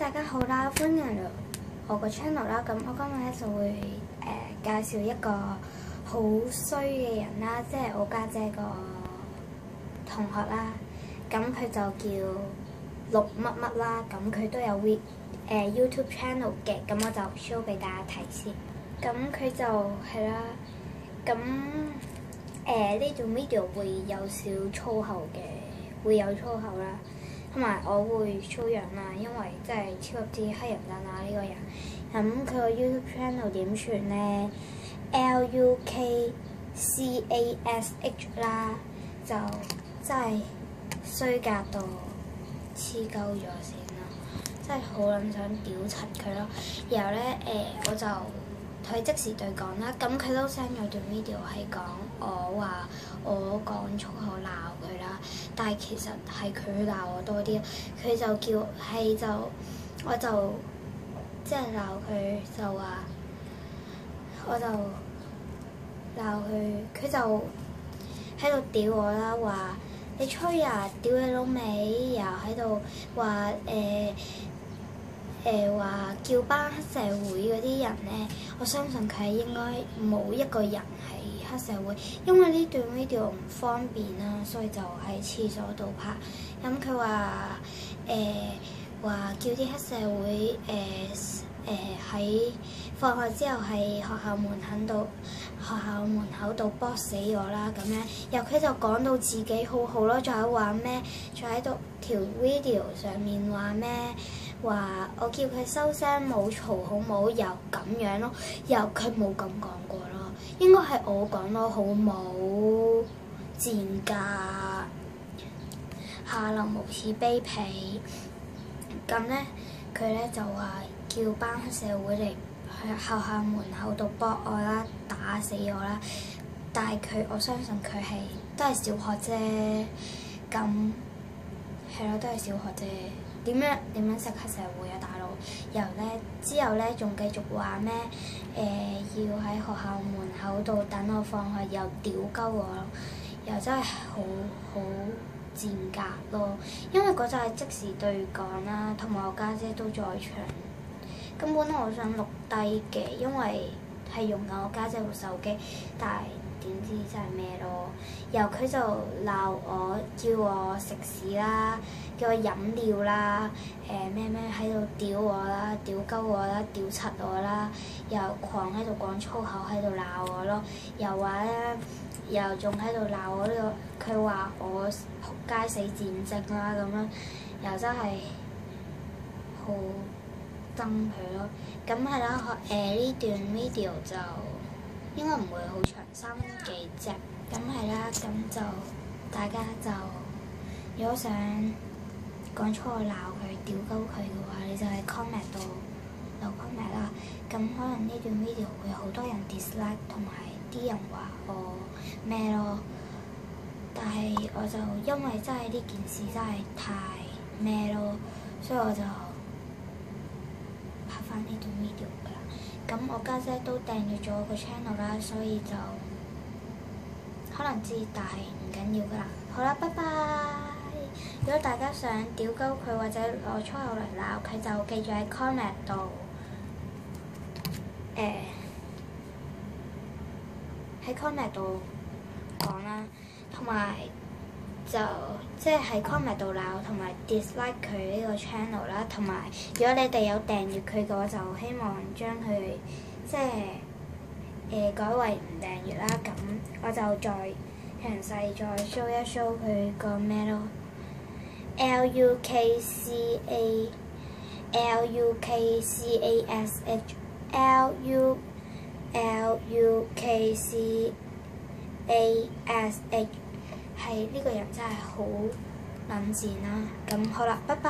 大家好啦，歡迎嚟我個 channel 啦。咁我今日咧就會介紹一個好衰嘅人啦，即係我家姐個同學啦。咁佢就叫陸乜乜啦。咁佢都有YouTube channel 嘅。咁我就 show 俾大家睇先。咁佢就係啦。咁呢段 video 會有少粗口嘅，會有粗口啦。同埋我會 show 樣啦，因為真係超級之黑人憎啦呢個人。咁佢個 YouTube channel 點串咧？LUKCASH 啦，就真係衰格到黐鳩咗先啦，真係好撚想屌柒佢咯。然後咧我就同佢即時對講啦。咁佢都 send 咗段 video 係講我話我講粗口鬧佢啦，但係其實係佢鬧我多啲。佢就叫係就我就即係鬧佢就話，我就鬧佢，佢就喺度屌我啦，話你吹啊，屌你老味，又喺度話話叫班黑社會嗰啲人咧，我相信佢係應該冇一個人係黑社會，因為呢段 video 唔方便啦，所以就喺廁所度拍。咁佢話話叫啲黑社會喺放學之後喺學校門口度搏死我啦咁樣。然後佢就講到自己好好咯，仲有話咩？仲喺度條 video 上面話咩？話我叫佢收聲冇嘈好冇，又咁樣咯，又佢冇咁講過咯，應該係我講咯，好冇賤格，下流無恥卑鄙。咁咧佢咧就話叫班黑社會嚟去學校門口度搏我啦，打死我啦。但係我相信佢係都係小學啫，咁係咯，都係小學啫。點樣識黑社會啊，大佬？然後咧之後咧仲繼續話咩？要喺學校門口度等我放學，又屌鳩我咯，又真係好賤格咯。因為嗰陣係即時對講啦，同埋我家姐都在場。根本我想錄低嘅，因為係用緊我家姐部手機，但係點知真係咩咯？然後佢就鬧我，叫我食屎啦，叫我飲料啦，咩喺度屌我啦，屌鳩我啦，屌柒我啦，又狂喺度講粗口喺度鬧我咯，又話咧，又仲喺度鬧我呢個，佢話我仆街死賤精啦咁樣，又真係好憎佢咯。咁係啦，呢段 video 就應該唔會好長，3幾隻。咁係啦，咁就大家就如果想講粗口鬧佢、屌鳩佢嘅話，你就喺 comment 度留 comment 啦。咁可能呢段 video 會有好多人 dislike， 同埋啲人話我咩咯。但係我就因為真係呢件事真係太咩咯，所以我就拍翻呢段 video 㗎啦。咁我家姐都訂閱咗我個 channel 啦，所以就可能知，但係唔緊要㗎啦。好啦，拜拜。如果大家想屌鳩佢或者攞粗口嚟鬧佢，就記住喺 comment 度喺 comment 度講啦，同埋就即係喺 comment 度鬧，同埋 dislike 佢呢個 channel 啦。同埋如果你哋有訂閱佢嘅話，就希望將佢即係改為唔訂閱啦。咁我就再詳細再 show 一 show 佢個咩咯。LUKCASH係呢個人真係好撚賤啦。咁好啦，拜拜。